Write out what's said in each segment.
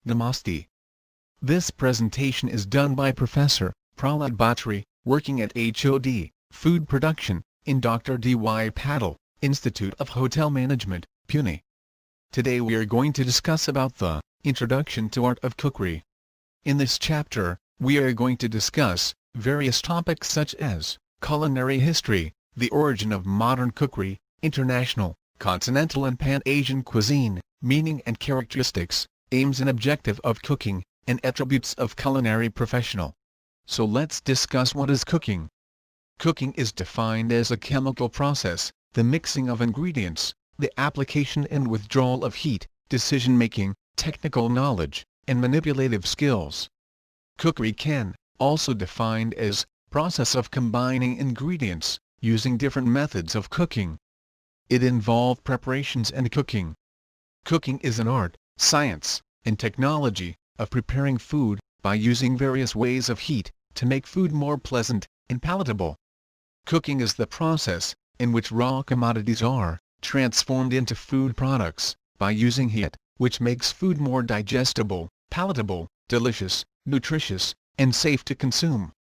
Namaste. This presentation is done by Professor Pastry, working at HOD, Food Production, in Dr. D.Y. Patil, Institute of Hotel Management, Pune. Today we are going to discuss about the Introduction to Art of Cookery. In this chapter, we are going to discuss various topics such as culinary history, the origin of modern cookery, international, continental and pan-Asian cuisine, meaning and characteristics, aims and objective of cooking, and attributes of culinary professional. So let's discuss what is cooking. Cooking is defined as a chemical process, the mixing of ingredients, the application and withdrawal of heat, decision-making, technical knowledge, and manipulative skills. Cookery can also defined as process of combining ingredients, using different methods of cooking. It involves preparations and cooking. Cooking is an art, science, and technology of preparing food by using various ways of heat to make food more pleasant and palatable. Cooking is the process in which raw commodities are transformed into food products by using heat, which makes food more digestible, palatable, delicious, nutritious, and safe to consume.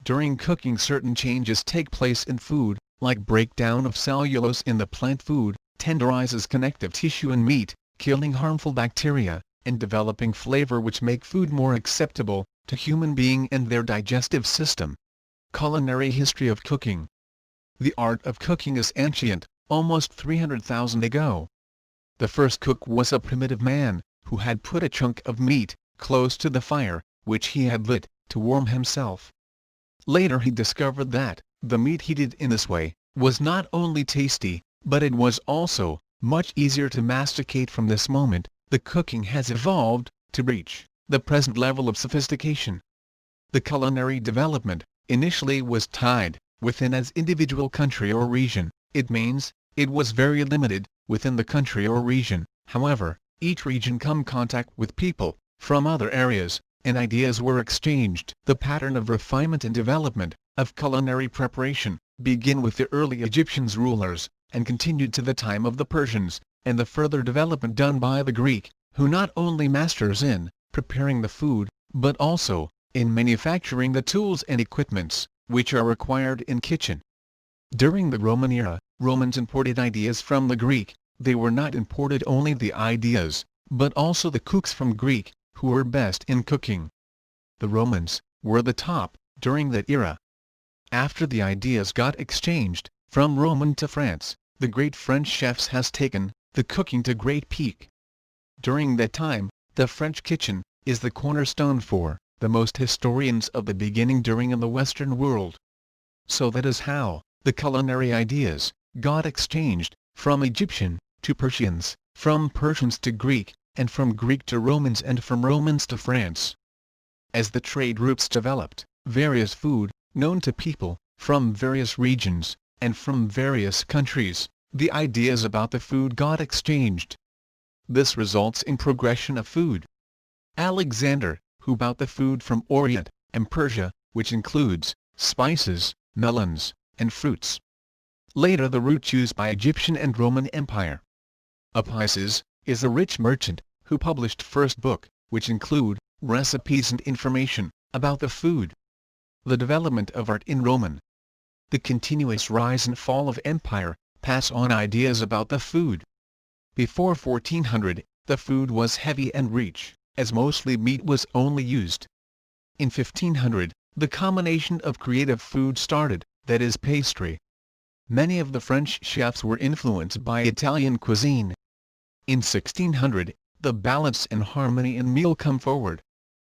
During cooking, certain changes take place in food, like breakdown of cellulose in the plant food, tenderizes connective tissue in meat, killing harmful bacteria, and developing flavor which make food more acceptable to human being and their digestive system. Culinary history of cooking. The art of cooking is ancient, almost 300,000 ago. The first cook was a primitive man, who had put a chunk of meat close to the fire, which he had lit, to warm himself. Later he discovered that the meat heated in this way was not only tasty, but it was also much easier to masticate. From this moment, the cooking has evolved to reach the present level of sophistication. The culinary development initially was tied within as individual country or region. It means it was very limited within the country or region. However, each region come contact with people from other areas, and ideas were exchanged. The pattern of refinement and development of culinary preparation began with the early Egyptians rulers, and continued to the time of the Persians, and the further development done by the Greek, who not only masters in preparing the food, but also in manufacturing the tools and equipments which are required in kitchen. During the Roman era, Romans imported ideas from the Greek. They were not imported only the ideas, but also the cooks from Greek, who were best in cooking. The Romans were the top during that era. After the ideas got exchanged from Roman to France, the great French chefs has taken the cooking to great peak. During that time, the French kitchen is the cornerstone for the most historians of the beginning during in the Western world. So that is how the culinary ideas got exchanged from Egyptian to Persians, from Persians to Greek, and from Greek to Romans, and from Romans to France. As the trade routes developed, various food known to people from various regions and from various countries, the ideas about the food got exchanged. This results in progression of food. Alexander, who brought the food from Orient and Persia, which includes spices, melons, and fruits. Later the route used by Egyptian and Roman Empire. Appius is a rich merchant, who published first book, which include recipes and information about the food. The development of art in Roman. The continuous rise and fall of empire pass on ideas about the food. Before 1400, the food was heavy and rich, as mostly meat was only used. In 1500, the combination of creative food started, that is pastry. Many of the French chefs were influenced by Italian cuisine. In 1600, the balance and harmony in meal come forward.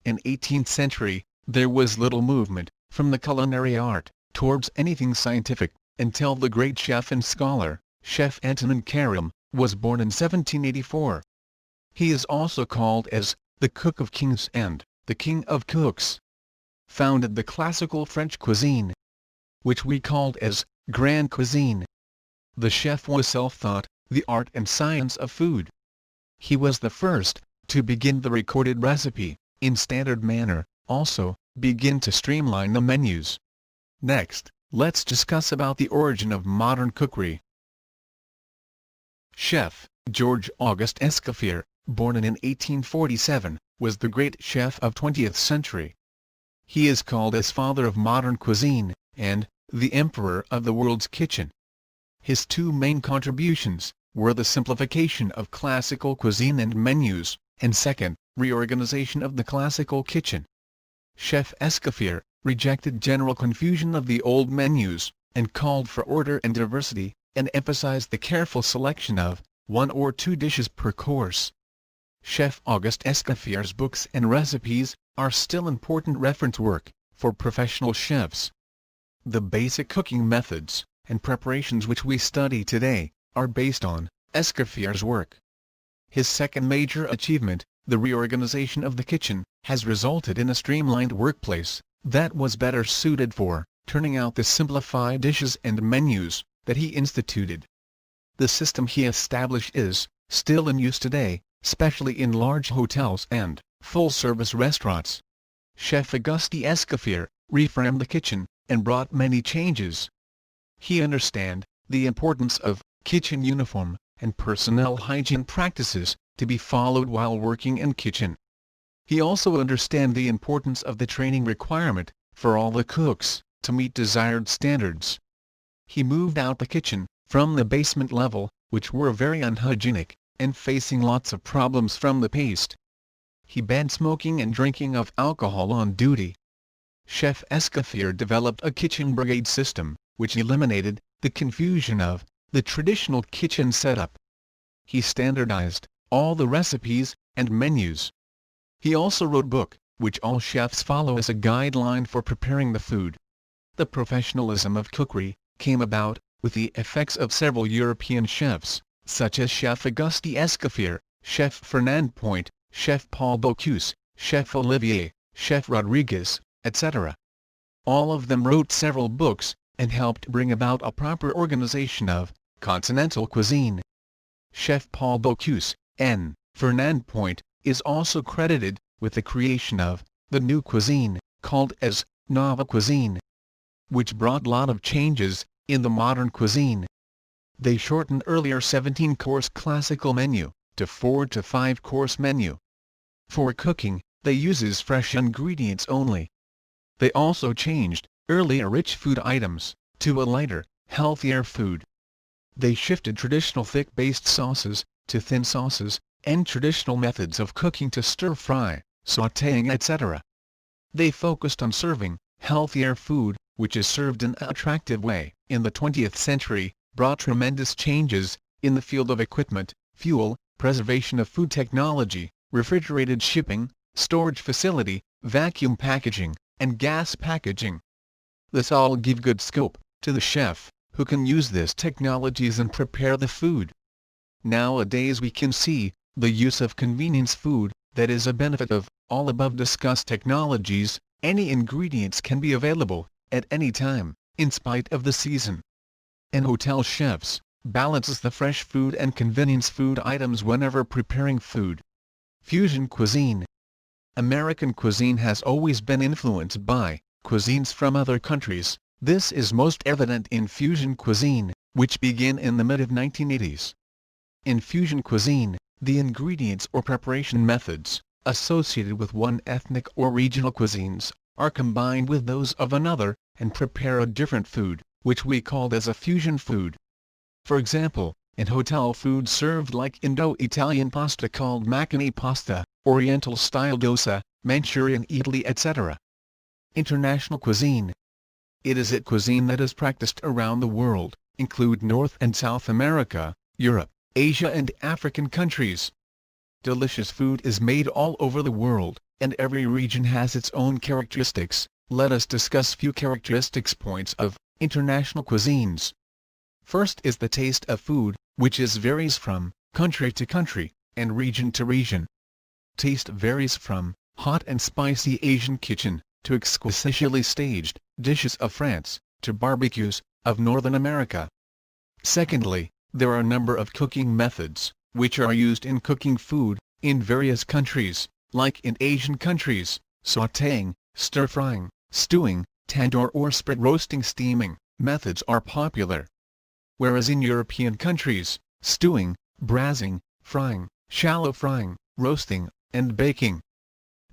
In 18th century, there was little movement from the culinary art towards anything scientific, until the great chef and scholar, Chef Antonin Carême, was born in 1784. He is also called as the Cook of Kings and the King of Cooks. Founded the classical French cuisine, which we called as Grand Cuisine. The chef was self-taught, the art and science of food. He was the first to begin the recorded recipe in standard manner, also begin to streamline the menus. Next, let's discuss about the origin of modern cookery. Chef George Auguste Escoffier, born in 1847, was the great chef of 20th century. He is called as father of modern cuisine, and the emperor of the world's kitchen. His two main contributions were the simplification of classical cuisine and menus, and second, reorganization of the classical kitchen. Chef Escoffier rejected general confusion of the old menus, and called for order and diversity, and emphasized the careful selection of 1 or 2 dishes per course. Chef Auguste Escoffier's books and recipes are still important reference work for professional chefs. The basic cooking methods and preparations which we study today are based on Escoffier's work. His second major achievement, the reorganization of the kitchen, has resulted in a streamlined workplace that was better suited for turning out the simplified dishes and menus that he instituted. The system he established is still in use today, especially in large hotels and full-service restaurants. Chef Auguste Escoffier reframed the kitchen and brought many changes. He understood the importance of kitchen uniform and personnel hygiene practices to be followed while working in kitchen. He also understood the importance of the training requirement for all the cooks to meet desired standards. He moved out the kitchen from the basement level, which were very unhygienic and facing lots of problems from the paste. He banned smoking and drinking of alcohol on duty. Chef Escoffier developed a kitchen brigade system, which eliminated the confusion of the traditional kitchen setup. He standardized all the recipes and menus. He also wrote a book, which all chefs follow as a guideline for preparing the food. The professionalism of cookery came about with the effects of several European chefs, such as Chef Auguste Escoffier, Chef Fernand, Chef Paul Bocuse, Chef Olivier, Chef Rodriguez, etc. All of them wrote several books, and helped bring about a proper organization of Continental cuisine. Chef Paul Bocuse, N. Fernand, is also credited with the creation of the new cuisine, called as Nova Cuisine, which brought a lot of changes in the modern cuisine. They shortened earlier 17-course classical menu to 4 to 5-course menu. For cooking, they uses fresh ingredients only. They also changed earlier rich food items to a lighter, healthier food. They shifted traditional thick-based sauces to thin sauces, and traditional methods of cooking to stir-fry, sautéing, etc. They focused on serving healthier food, which is served in an attractive way. In the 20th century, brought tremendous changes in the field of equipment, fuel, preservation of food technology, refrigerated shipping, storage facility, vacuum packaging, and gas packaging. This all give good scope to the chef, who can use these technologies and prepare the food. Nowadays we can see the use of convenience food, that is a benefit of all above discussed technologies. Any ingredients can be available at any time, in spite of the season. And hotel chefs balances the fresh food and convenience food items whenever preparing food. Fusion cuisine. American cuisine has always been influenced by cuisines from other countries. This is most evident in fusion cuisine, which began in the mid-1980s. In fusion cuisine, the ingredients or preparation methods associated with one ethnic or regional cuisines are combined with those of another, and prepare a different food, which we called as a fusion food. For example, in hotel food served like Indo-Italian pasta called makhani pasta, Oriental-style dosa, Manchurian idli, etc. International cuisine. It is a cuisine that is practiced around the world, include North and South America, Europe, Asia and African countries. Delicious food is made all over the world, and every region has its own characteristics. Let us discuss few characteristics points of international cuisines. First is the taste of food, which varies from country to country, and region to region. Taste varies from hot and spicy Asian kitchen, to exquisitely staged dishes of France, to barbecues of Northern America. Secondly, there are a number of cooking methods, which are used in cooking food, in various countries, like in Asian countries, sautéing, stir-frying, stewing, tandoor or spit roasting, steaming methods are popular. Whereas in European countries, stewing, braising, frying, shallow frying, roasting, and baking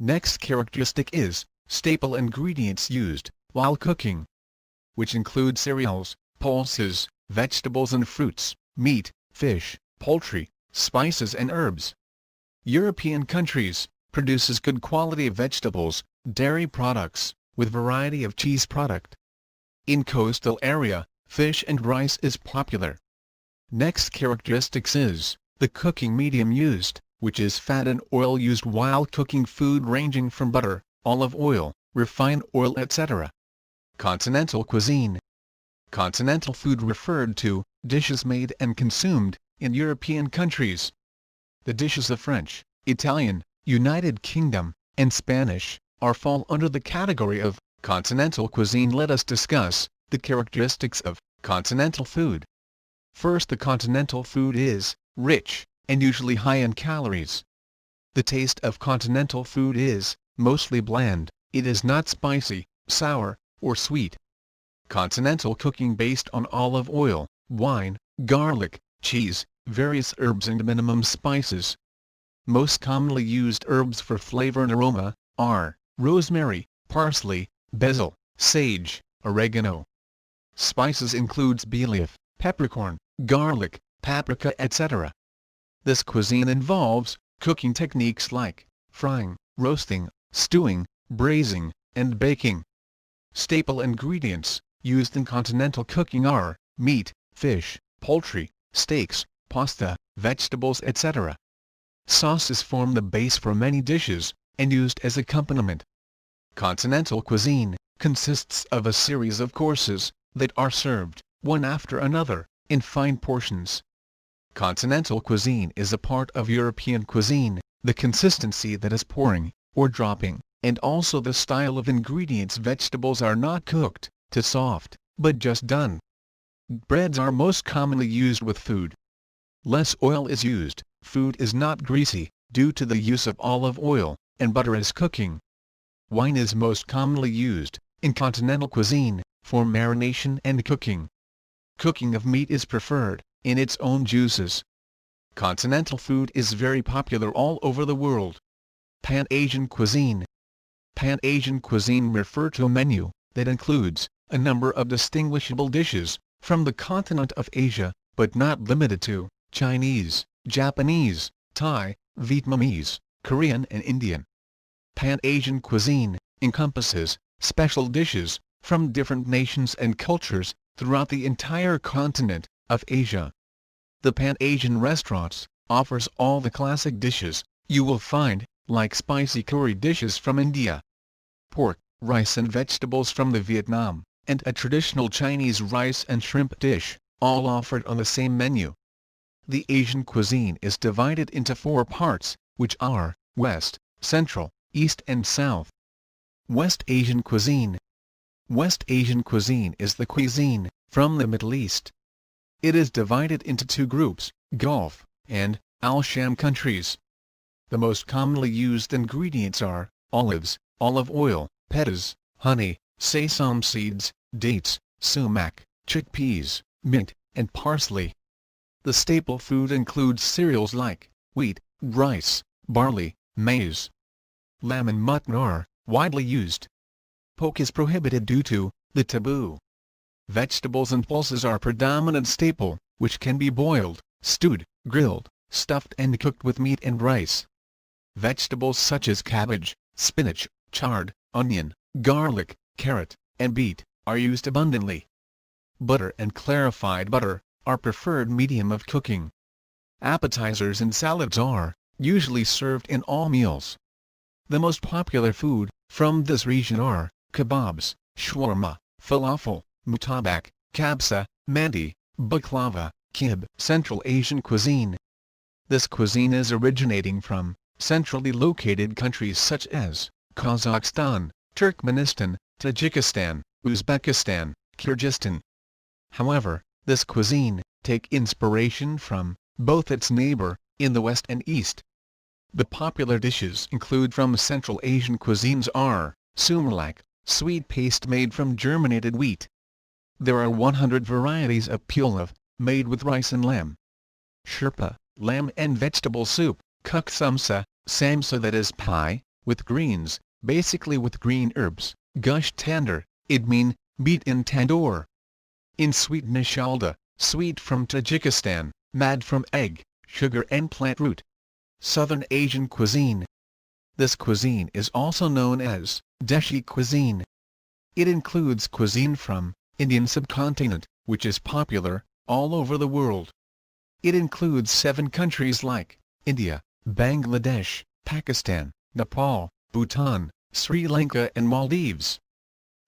Next characteristic is staple ingredients used while cooking, which include cereals, pulses, vegetables and fruits, meat, fish, poultry, spices and herbs. European countries produces good quality vegetables, dairy products, with variety of cheese product. In coastal area, fish and rice is popular. Next characteristics is the cooking medium used, which is fat and oil used while cooking food ranging from butter, olive oil, refined oil etc. Continental cuisine. Continental food referred to dishes made and consumed in European countries. The dishes of French, Italian, United Kingdom, and Spanish fall under the category of continental cuisine. Let us discuss the characteristics of continental food. First, the continental food is rich and usually high in calories. The taste of continental food is mostly bland. It is not spicy, sour, or sweet. Continental cooking based on olive oil, wine, garlic, cheese, various herbs and minimum spices. Most commonly used herbs for flavor and aroma are rosemary, parsley, basil, sage, oregano. Spices includes bay leaf, peppercorn, garlic, paprika etc. This cuisine involves cooking techniques like frying, roasting, stewing, braising, and baking. Staple ingredients used in continental cooking are meat, fish, poultry, steaks, pasta, vegetables etc. Sauces form the base for many dishes, and used as accompaniment. Continental cuisine consists of a series of courses that are served, one after another, in fine portions. Continental cuisine is a part of European cuisine, the consistency that is pouring, or dropping, and also the style of ingredients. Vegetables are not cooked to soft, but just done. Breads are most commonly used with food. Less oil is used, food is not greasy, due to the use of olive oil, and butter as cooking. Wine is most commonly used, in continental cuisine, for marination and cooking. Cooking of meat is preferred, in its own juices. Continental food is very popular all over the world. PanAsian cuisine. PanAsian cuisine refer to a menu that includes a number of distinguishable dishes from the continent of Asia, but not limited to Chinese, Japanese, Thai, Vietnamese, Korean and Indian. PanAsian cuisine encompasses special dishes from different nations and cultures throughout the entire continent of Asia. The PanAsian restaurants offers all the classic dishes you will find, like spicy curry dishes from India, pork, rice and vegetables from the Vietnam, and a traditional Chinese rice and shrimp dish, all offered on the same menu. The Asian cuisine is divided into 4 parts, which are West, Central, East and South. West Asian cuisine. West Asian cuisine is the cuisine from the Middle East. It is divided into 2 groups, Gulf and Al-Sham countries. The most commonly used ingredients are olives, olive oil, petas, honey, sesame seeds, dates, sumac, chickpeas, mint, and parsley. The staple food includes cereals like wheat, rice, barley, maize. Lamb and mutton are widely used. Pork is prohibited due to the taboo. Vegetables and pulses are predominant staple, which can be boiled, stewed, grilled, stuffed and cooked with meat and rice. Vegetables such as cabbage, spinach, chard, onion, garlic, carrot, and beet are used abundantly. Butter and clarified butter are preferred medium of cooking. Appetizers and salads are usually served in all meals. The most popular food from this region are kebabs, shawarma, falafel, mutabak, kabsa, mandi, baklava, kib. Central Asian cuisine. This cuisine is originating from centrally located countries such as Kazakhstan, Turkmenistan, Tajikistan, Uzbekistan, Kyrgyzstan. However, this cuisine take inspiration from both its neighbor in the west and east. The popular dishes include from Central Asian cuisines are sumalak, sweet paste made from germinated wheat. There are 100 varieties of pulao, made with rice and lamb. Sherpa, lamb and vegetable soup, kuk samsa, samsa that is pie, with greens, basically with green herbs, gush tender, idmean, meat in tandoor. In sweet nishalda, sweet from Tajikistan, mad from egg, sugar and plant root. Southern Asian cuisine. This cuisine is also known as Deshi cuisine. It includes cuisine from Indian subcontinent, which is popular all over the world. It includes 7 countries like India, Bangladesh, Pakistan, Nepal, Bhutan, Sri Lanka and Maldives.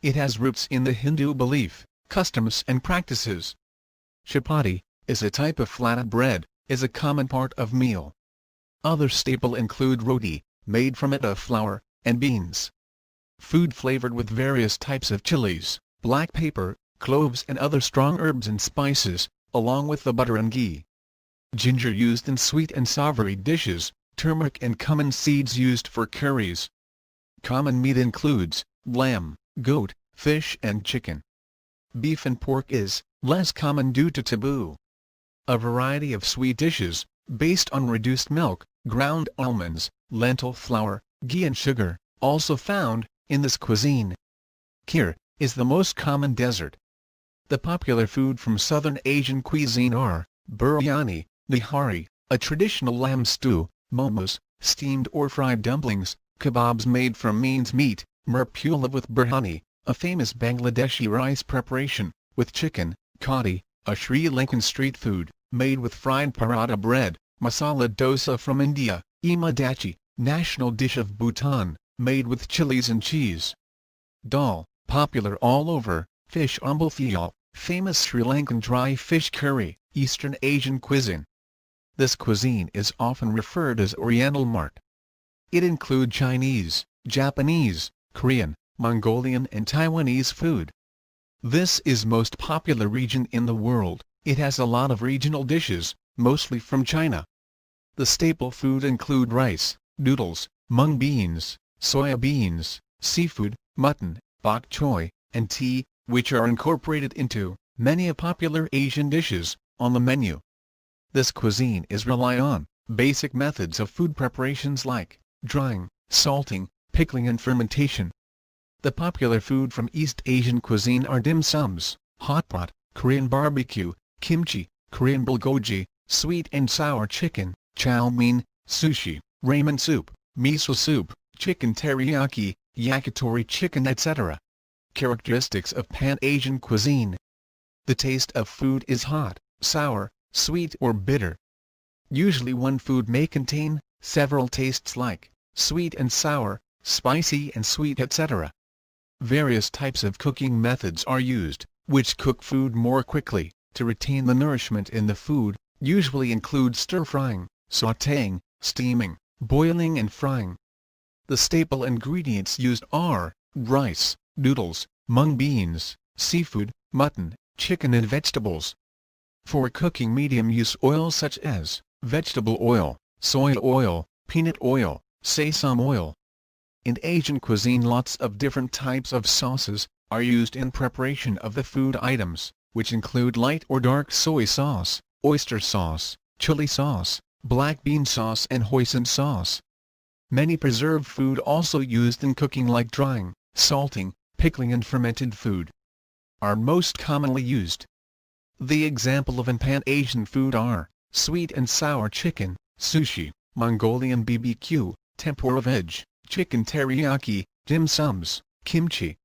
It has roots in the Hindu belief, customs and practices. Chapati is a type of flattened bread, is a common part of meal. Other staple include roti, made from atta flour, and beans. Food flavored with various types of chilies, black pepper, cloves and other strong herbs and spices, along with the butter and ghee. Ginger used in sweet and savory dishes, turmeric and cumin seeds used for curries. Common meat includes lamb, goat, fish and chicken. Beef and pork is less common due to taboo. A variety of sweet dishes, based on reduced milk, ground almonds, lentil flour, ghee and sugar, also found in this cuisine. Kheer is the most common dessert. The popular food from Southern Asian cuisine are biryani, nihari, a traditional lamb stew, momos, steamed or fried dumplings, kebabs made from mince meat, murpula with biryani, a famous Bangladeshi rice preparation, with chicken, kati, a Sri Lankan street food, made with fried paratha bread, masala dosa from India, imadachi, national dish of Bhutan, made with chilies and cheese. Dal, popular all over, fish umbalthiyal, famous Sri Lankan dry fish curry, Eastern Asian cuisine. This cuisine is often referred as Oriental Mart. It includes Chinese, Japanese, Korean, Mongolian and Taiwanese food. This is most popular region in the world. It has a lot of regional dishes, mostly from China. The staple food include rice, noodles, mung beans, soya beans, seafood, mutton, bok choy, and tea, which are incorporated into many a popular Asian dishes on the menu. This cuisine is rely on basic methods of food preparations like drying, salting, pickling and fermentation. The popular food from East Asian cuisine are dim sums, hot pot, Korean barbecue, kimchi, Korean bulgogi, sweet and sour chicken, chow mein, sushi, ramen soup, miso soup, chicken teriyaki, yakitori chicken etc. Characteristics of Pan-Asian cuisine. The taste of food is hot, sour, sweet or bitter. Usually one food may contain several tastes like sweet and sour, spicy and sweet etc. Various types of cooking methods are used, which cook food more quickly, to retain the nourishment in the food, usually include stir-frying, sautéing, steaming, boiling and frying. The staple ingredients used are rice, noodles, mung beans, seafood, mutton, chicken and vegetables. For cooking medium use oils such as vegetable oil, soy oil, peanut oil, sesame oil. In Asian cuisine lots of different types of sauces are used in preparation of the food items, which include light or dark soy sauce, oyster sauce, chili sauce, black bean sauce and hoisin sauce. Many preserved food also used in cooking like drying, salting, pickling and fermented food are most commonly used. The example of Pan-Asian food are sweet and sour chicken, sushi, Mongolian BBQ, tempura veg, chicken teriyaki, dim sums, kimchi,